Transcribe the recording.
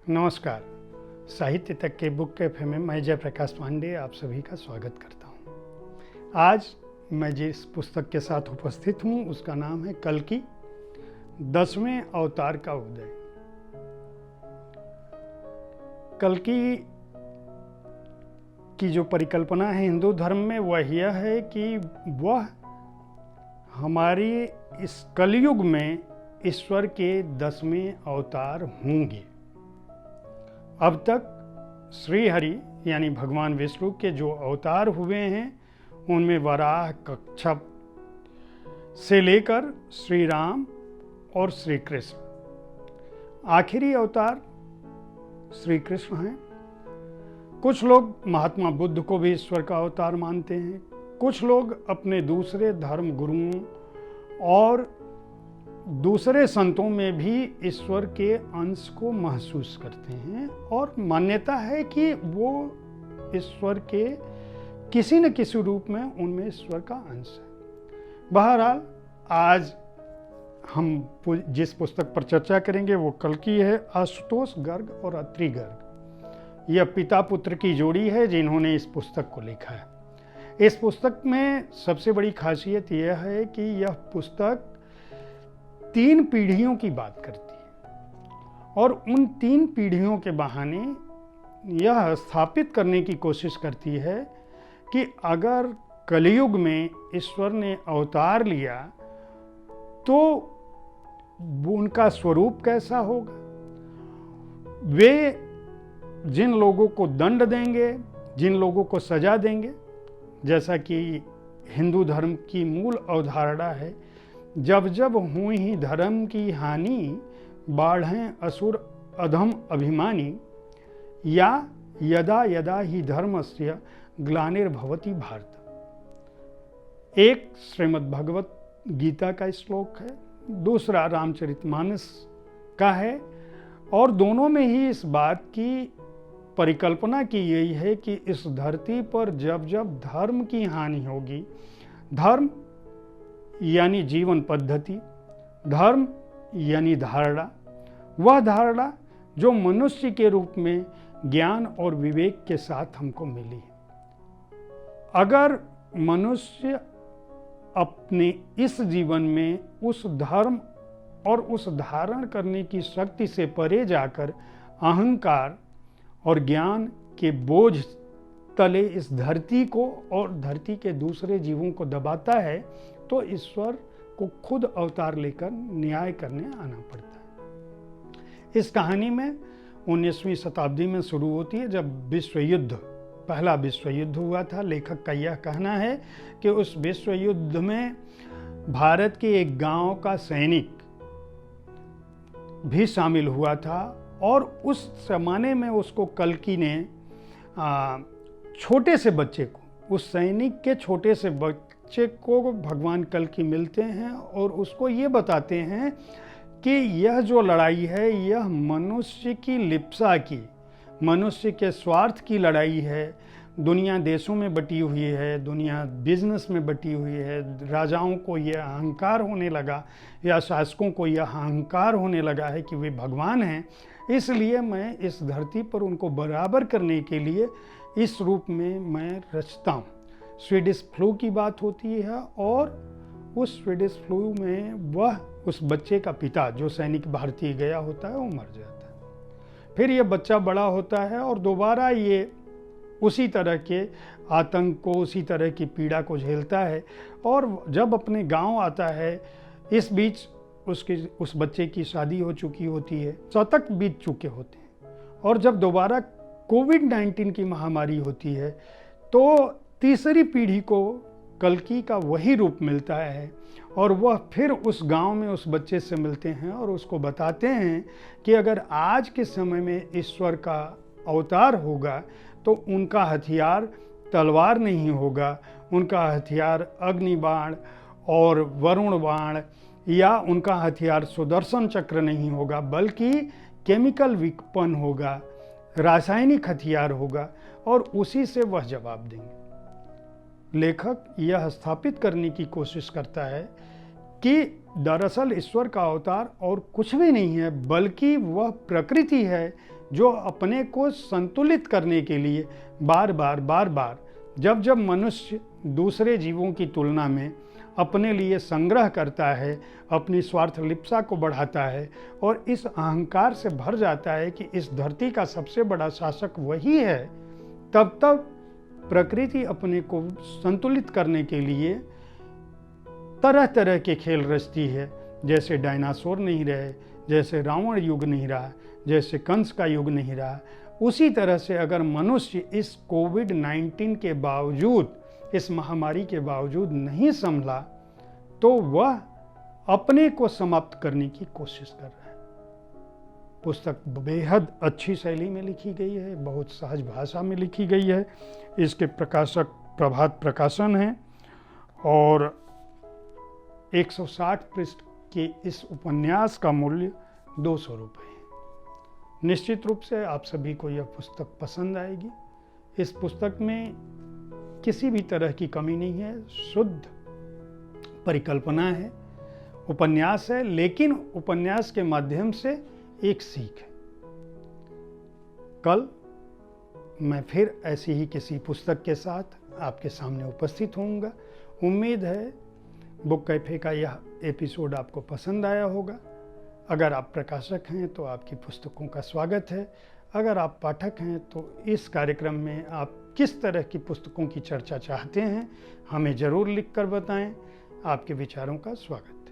नमस्कार। साहित्य तक के बुक कैफे में मैं जयप्रकाश पांडे आप सभी का स्वागत करता हूँ। आज मैं जिस पुस्तक के साथ उपस्थित हूँ उसका नाम है कल्कि 10वें अवतार का उदय। कल्कि की जो परिकल्पना है हिंदू धर्म में वह यह है कि वह हमारी इस कलयुग में ईश्वर के 10वें अवतार होंगे। अब तक श्री हरि यानी भगवान विष्णु के जो अवतार हुए हैं उनमें वराह, कच्छप से लेकर श्री राम और श्री कृष्ण, आखिरी अवतार श्री कृष्ण हैं। कुछ लोग महात्मा बुद्ध को भी ईश्वर का अवतार मानते हैं। कुछ लोग अपने दूसरे धर्म गुरुओं और दूसरे संतों में भी ईश्वर के अंश को महसूस करते हैं और मान्यता है कि वो ईश्वर के किसी न किसी रूप में उनमें ईश्वर का अंश है। बहरहाल आज हम जिस पुस्तक पर चर्चा करेंगे वो कल्कि है। आशुतोष गर्ग और अत्रि गर्ग यह पिता पुत्र की जोड़ी है जिन्होंने इस पुस्तक को लिखा है। इस पुस्तक में सबसे बड़ी खासियत यह है कि यह पुस्तक 3 पीढ़ियों की बात करती है और उन 3 पीढ़ियों के बहाने यह स्थापित करने की कोशिश करती है कि अगर कलयुग में ईश्वर ने अवतार लिया तो उनका स्वरूप कैसा होगा, वे जिन लोगों को दंड देंगे, जिन लोगों को सजा देंगे, जैसा कि हिंदू धर्म की मूल अवधारणा है, जब जब हुई ही धर्म की हानि, बाढ़ें असुर अधम अभिमानी, या यदा यदा ही धर्मस्य ग्लानिर्भवति भारत। एक श्रीमद् भगवत गीता का श्लोक है, दूसरा रामचरितमानस का है और दोनों में ही इस बात की परिकल्पना की गई है कि इस धरती पर जब जब धर्म की हानि होगी, धर्म यानी जीवन पद्धति, धर्म यानी धारणा, वह धारणा जो मनुष्य के रूप में ज्ञान और विवेक के साथ हमको मिली। अगर मनुष्य अपने इस जीवन में उस धर्म और उस धारण करने की शक्ति से परे जाकर अहंकार और ज्ञान के बोझ तले इस धरती को और धरती के दूसरे जीवों को दबाता है तो ईश्वर को खुद अवतार लेकर न्याय करने आना पड़ता है। इस कहानी में 19वीं शताब्दी में शुरू होती है जब विश्व युद्ध, पहला विश्व युद्ध हुआ था। लेखक का यह कहना है कि उस विश्व युद्ध में भारत के एक गांव का सैनिक भी शामिल हुआ था और उस जमाने में उसको कल्कि ने छोटे से बच्चे को, उस सैनिक के छोटे से बच्चे को भगवान कल्कि मिलते हैं और उसको ये बताते हैं कि यह जो लड़ाई है यह मनुष्य की लिप्सा की, मनुष्य के स्वार्थ की लड़ाई है। दुनिया देशों में बटी हुई है, दुनिया बिजनेस में बटी हुई है। राजाओं को यह अहंकार होने लगा या शासकों को यह अहंकार होने लगा है कि वे भगवान हैं, इसलिए मैं इस धरती पर उनको बराबर करने के लिए इस रूप में मैं रचता हूँ। स्वीडिश फ्लू की बात होती है और उस स्वीडिश फ्लू में वह उस बच्चे का पिता जो सैनिक भारतीय गया होता है वो मर जाता है। फिर ये बच्चा बड़ा होता है और दोबारा ये उसी तरह के आतंक को, उसी तरह की पीड़ा को झेलता है और जब अपने गांव आता है, इस बीच उस बच्चे की शादी हो चुकी होती है, शतक बीत चुके होते हैं और जब दोबारा कोविड-19 की महामारी होती है तो तीसरी पीढ़ी को कल्कि का वही रूप मिलता है और वह फिर उस गांव में उस बच्चे से मिलते हैं और उसको बताते हैं कि अगर आज के समय में ईश्वर का अवतार होगा तो उनका हथियार तलवार नहीं होगा, उनका हथियार अग्नि बाण और वरुण बाण या उनका हथियार सुदर्शन चक्र नहीं होगा, बल्कि केमिकल वेपन होगा, रासायनिक हथियार होगा और उसी से वह जवाब देंगे। लेखक यह स्थापित करने की कोशिश करता है कि दरअसल ईश्वर का अवतार और कुछ भी नहीं है, बल्कि वह प्रकृति है जो अपने को संतुलित करने के लिए बार बार जब जब मनुष्य दूसरे जीवों की तुलना में अपने लिए संग्रह करता है, अपनी स्वार्थ लिप्सा को बढ़ाता है और इस अहंकार से भर जाता है कि इस धरती का सबसे बड़ा शासक वही है, तब प्रकृति अपने को संतुलित करने के लिए तरह तरह के खेल रचती है। जैसे डायनासोर नहीं रहे, जैसे रावण युग नहीं रहा, जैसे कंस का युग नहीं रहा, उसी तरह से अगर मनुष्य इस कोविड-19 के बावजूद, इस महामारी के बावजूद नहीं संभला तो वह अपने को समाप्त करने की कोशिश कर रहा है। पुस्तक बेहद अच्छी शैली में लिखी गई है, बहुत सहज भाषा में लिखी गई है। इसके प्रकाशक प्रभात प्रकाशन है और 160 पृष्ठ के इस उपन्यास का मूल्य 200 रुपये है। निश्चित रूप से आप सभी को यह पुस्तक पसंद आएगी। इस पुस्तक में किसी भी तरह की कमी नहीं है, शुद्ध परिकल्पना है, उपन्यास है, लेकिन उपन्यास के माध्यम से एक सीख है। कल मैं फिर ऐसी ही किसी पुस्तक के साथ आपके सामने उपस्थित होऊंगा। उम्मीद है बुक कैफे का यह एपिसोड आपको पसंद आया होगा। अगर आप प्रकाशक हैं तो आपकी पुस्तकों का स्वागत है। अगर आप पाठक हैं तो इस कार्यक्रम में आप किस तरह की पुस्तकों की चर्चा चाहते हैं, हमें ज़रूर लिखकर बताएं। आपके विचारों का स्वागत।